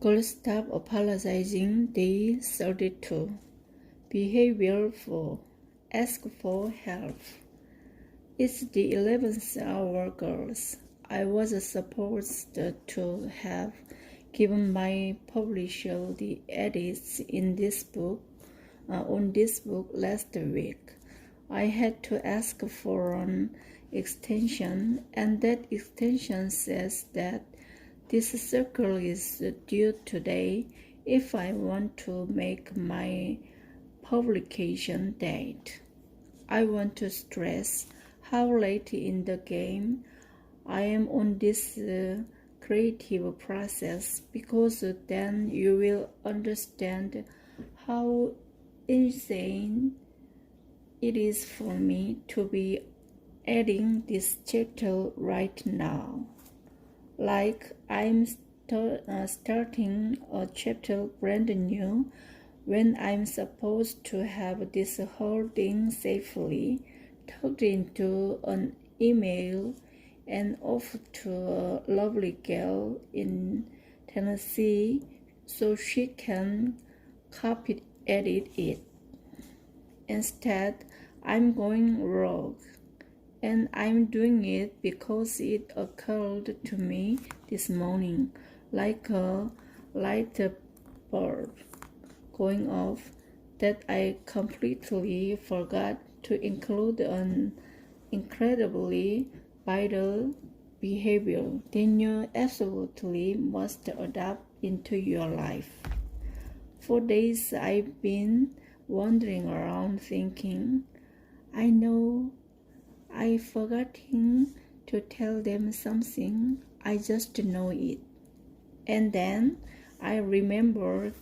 Girl, stop apologizing. Day 32. Behavior 4. Ask for help. It's the 11th hour, girls. I was supposed to have given my publisher the edits in this book, on this book last week. I had to ask for an extension, and that extension says that this circle is due today if I want to make my publication date. I want to stress how late in the game I am on this creative process, because then you will understand how insane it is for me to be adding this chapter right now. Like I'm starting a chapter brand new when I'm supposed to have this whole thing safely tucked into an email and off to a lovely girl in Tennessee so she can copy edit it. Instead, I'm going rogue, and I'm doing it because it occurred to me this morning like a light bulb going off that I completely forgot to include an incredibly vital behavior that you absolutely must adopt into your life. For days I've been wandering around thinking, I know I've forgotten to tell them something, I just know it. And then I remembered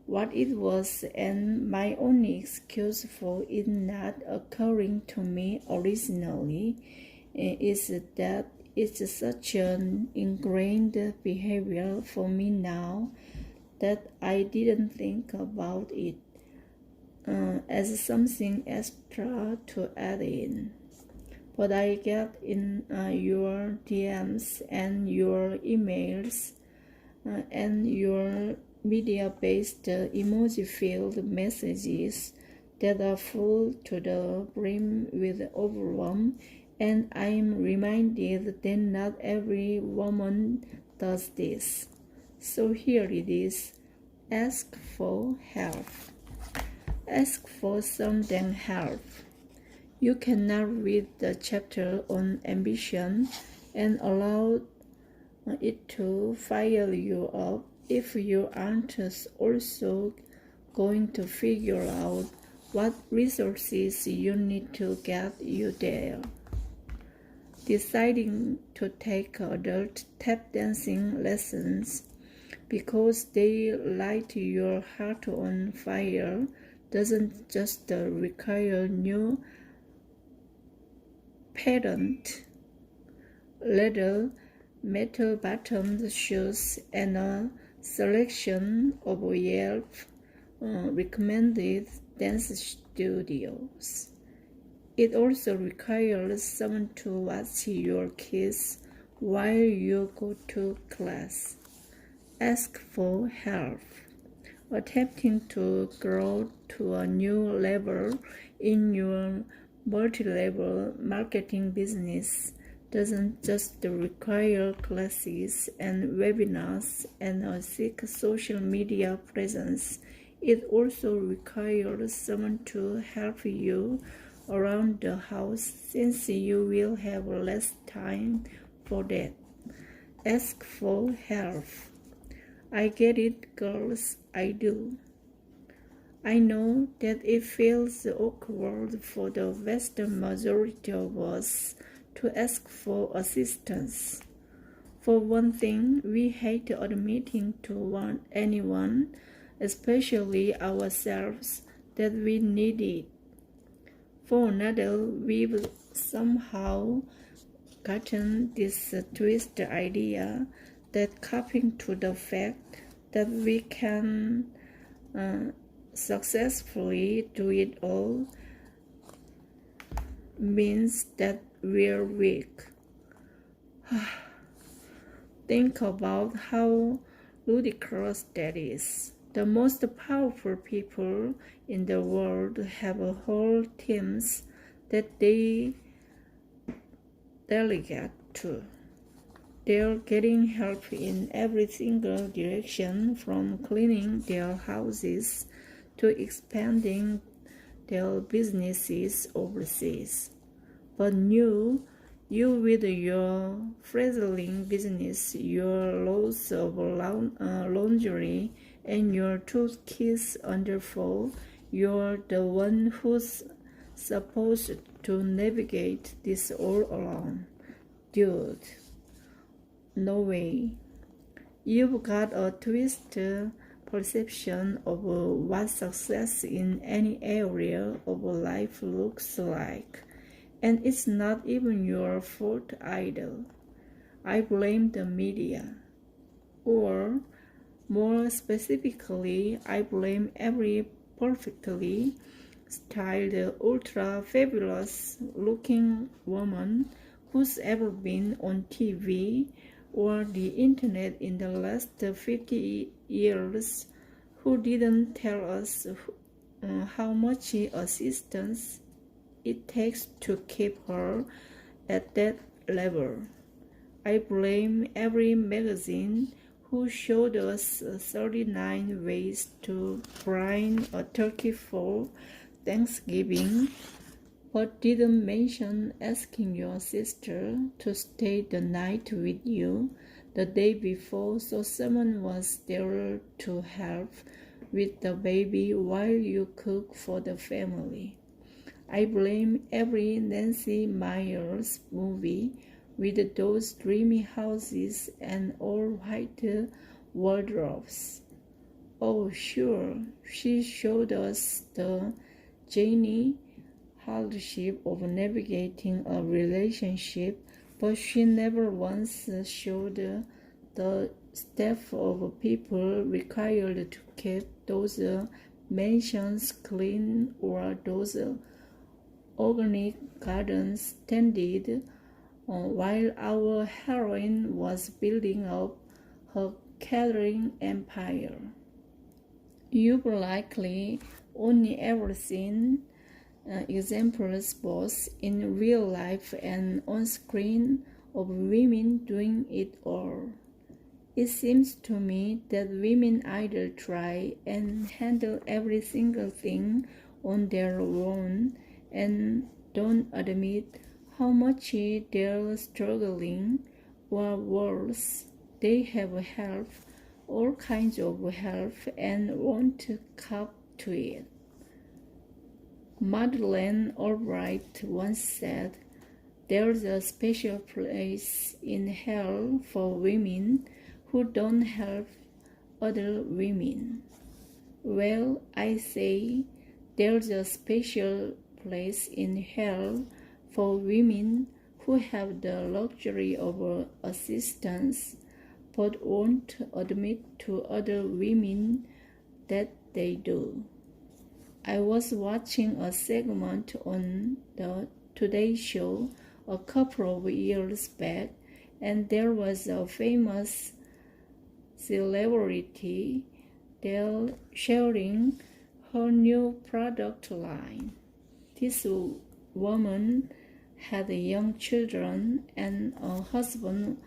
what it was, and my only excuse for it not occurring to me originally is that it's such an ingrained behavior for me now that I didn't think about it as something extra to add in. But I get in your DMs and your emails and your media-based emoji-filled messages that are full to the brim with overwhelm, and I am reminded that not every woman does this. So here it is. Ask for help. Ask for some damn help. You cannot read the chapter on ambition and allow it to fire you up if you aren't also going to figure out what resources you need to get you there. Deciding to take adult tap dancing lessons because they light your heart on fire doesn't just require new patent leather, metal-bottomed shoes, and a selection of Yelp recommended dance studios. It also requires someone to watch your kids while you go to class. Ask for help. Attempting to grow to a new level in your multi-level marketing business doesn't just require classes and webinars and a thick social media presence. It also requires someone to help you around the house, since you will have less time for that. Ask for help. I get it, girls, I do. I know that it feels awkward for the vast majority of us to ask for assistance. For one thing, we hate admitting to anyone, especially ourselves, that we need it. For another, we've somehow gotten this twisted idea that coping to the fact that we can successfully do it all means that we're weak. Think about how ludicrous that is. The most powerful people in the world have whole teams that they delegate to. They're getting help in every single direction, from cleaning their houses to expanding their businesses overseas. But you with your frazzling business, your loads of laundry, and your 2 kids under 4, you're the one who's supposed to navigate this all alone. Dude, no way. You've got a twisted perception of what success in any area of life looks like. And it's not even your fault either. I blame the media. Or, more specifically, I blame every perfectly styled, ultra fabulous looking woman who's ever been on TV or the internet in the last 50 years, who didn't tell us how much assistance it takes to keep her at that level. I blame every magazine who showed us 39 ways to brine a turkey for Thanksgiving, but didn't mention asking your sister to stay the night with you the day before so someone was there to help with the baby while you cook for the family. I blame every Nancy Meyers movie with those dreamy houses and all-white wardrobes. Oh, sure, she showed us the Janie hardship of navigating a relationship, but she never once showed the staff of people required to keep those mansions clean or those organic gardens tended while our heroine was building up her catering empire. You've likely only ever seen examples both in real life and on screen of women doing it all. It seems to me that women either try and handle every single thing on their own and don't admit how much they're struggling, or worse, they have help, all kinds of help, and won't cop to it. Madeleine Albright once said, "There's a special place in hell for women who don't help other women." Well, I say there's a special place in hell for women who have the luxury of assistance but won't admit to other women that they do. I was watching a segment on the Today Show a couple of years back, and there was a famous celebrity there sharing her new product line. This woman had young children and a husband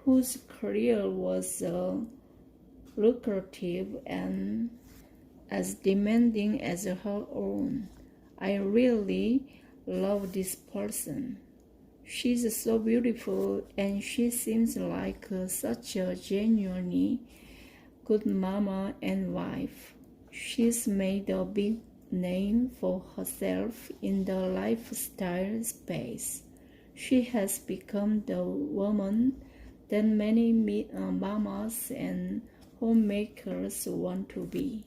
whose career was lucrative and as demanding as her own. I really love this person. She's so beautiful and she seems like such a genuinely good mama and wife. She's made a big name for herself in the lifestyle space. She has become the woman that many mamas and homemakers want to be.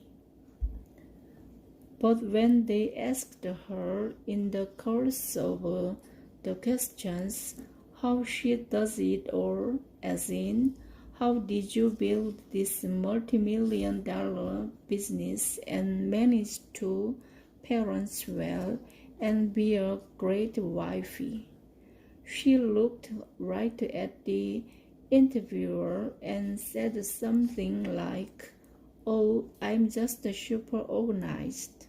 But when they asked her in the course of the questions how she does it all, as in, how did you build this multi-million-dollar business and manage to parent well and be a great wifey? She looked right at the interviewer and said something like, "Oh, I'm just super organized."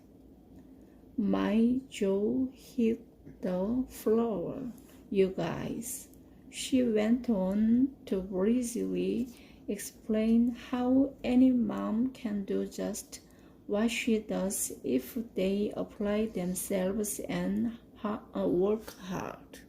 My jaw hit the floor. "You guys," she went on to breezily explain how any mom can do just what she does if they apply themselves and work hard.